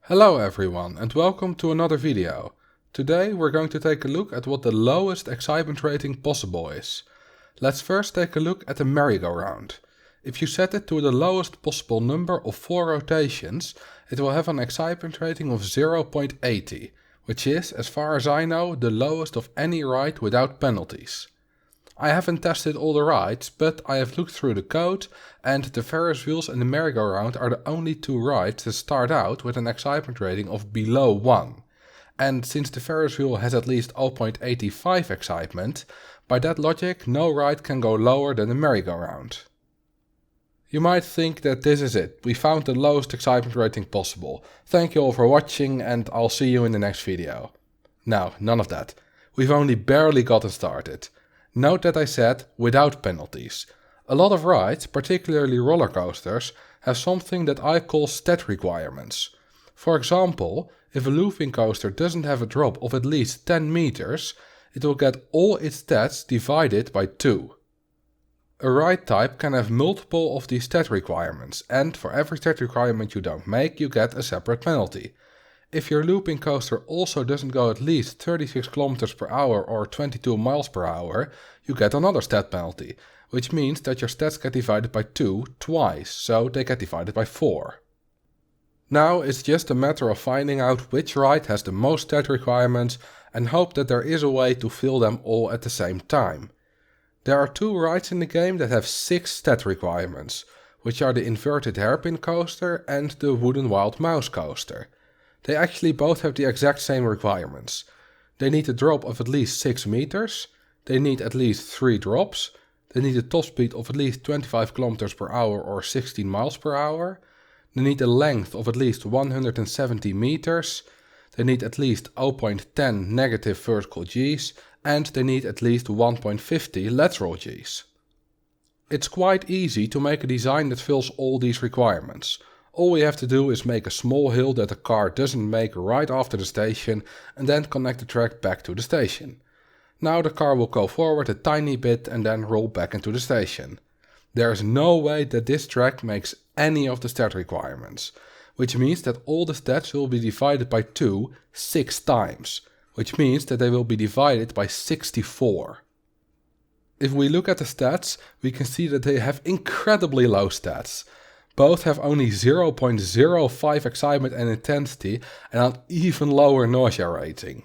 Hello everyone and welcome to another video. Today we're going to take a look at what the lowest excitement rating possible is. Let's first take a look at the merry-go-round. If you set it to the lowest possible number of 4 rotations, it will have an excitement rating of 0.80, which is, as far as I know, the lowest of any ride without penalties. I haven't tested all the rides, but I have looked through the code and the Ferris wheels and the merry-go-round are the only 2 rides that start out with an excitement rating of below 1. And since the Ferris wheel has at least 0.85 excitement, by that logic no ride can go lower than the merry-go-round. You might think that this is it, we found the lowest excitement rating possible. Thank you all for watching and I'll see you in the next video. No, none of that. We've only barely gotten started. Note that I said without penalties. A lot of rides, particularly roller coasters, have something that I call stat requirements. For example, if a looping coaster doesn't have a drop of at least 10 meters, it will get all its stats divided by 2. A ride type can have multiple of these stat requirements, and for every stat requirement you don't make, you get a separate penalty. If your looping coaster also doesn't go at least 36 km per hour or 22 miles per hour, you get another stat penalty, which means that your stats get divided by 2 twice, so they get divided by 4. Now it's just a matter of finding out which ride has the most stat requirements and hope that there is a way to fill them all at the same time. There are 2 rides in the game that have 6 stat requirements, which are the inverted hairpin coaster and the wooden wild mouse coaster. They actually both have the exact same requirements. They need a drop of at least 6 meters, they need at least 3 drops, they need a top speed of at least 25 km per hour or 16 miles per hour, they need a length of at least 170 meters, they need at least 0.10 negative vertical Gs, and they need at least 1.50 lateral Gs. It's quite easy to make a design that fills all these requirements. All we have to do is make a small hill that the car doesn't make right after the station and then connect the track back to the station. Now the car will go forward a tiny bit and then roll back into the station. There is no way that this track makes any of the stat requirements, which means that all the stats will be divided by 2 6 times, which means that they will be divided by 64. If we look at the stats, we can see that they have incredibly low stats. Both have only 0.05 excitement and intensity and an even lower nausea rating.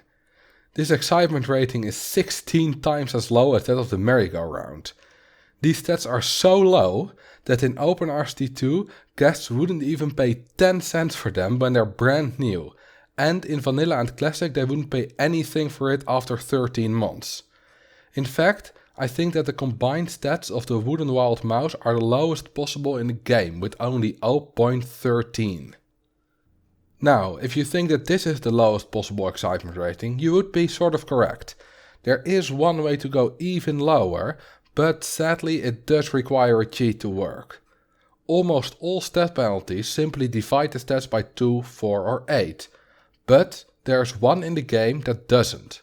This excitement rating is 16 times as low as that of the merry-go-round. These stats are so low that in OpenRCT2 guests wouldn't even pay 10 cents for them when they're brand new, and in Vanilla and Classic they wouldn't pay anything for it after 13 months. In fact, I think that the combined stats of the wooden wild mouse are the lowest possible in the game with only 0.13. Now, if you think that this is the lowest possible excitement rating, you would be sort of correct. There is one way to go even lower, but sadly it does require a cheat to work. Almost all stat penalties simply divide the stats by 2, 4 or 8, but there's one in the game that doesn't.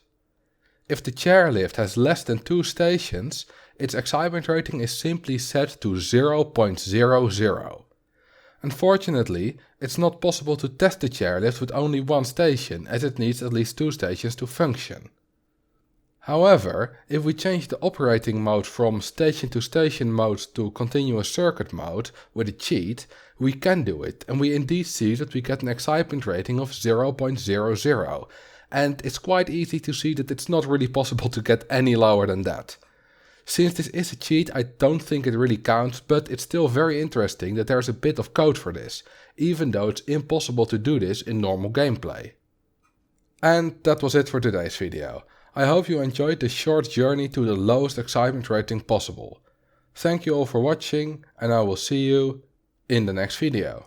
If the chairlift has less than 2 stations, its excitement rating is simply set to 0.00. Unfortunately, it's not possible to test the chairlift with only 1 station, as it needs at least 2 stations to function. However, if we change the operating mode from station to station mode to continuous circuit mode with a cheat, we can do it, and we indeed see that we get an excitement rating of 0.00. And it's quite easy to see that it's not really possible to get any lower than that. Since this is a cheat, I don't think it really counts, but it's still very interesting that there's a bit of code for this, even though it's impossible to do this in normal gameplay. And that was it for today's video. I hope you enjoyed this short journey to the lowest excitement rating possible. Thank you all for watching, and I will see you in the next video.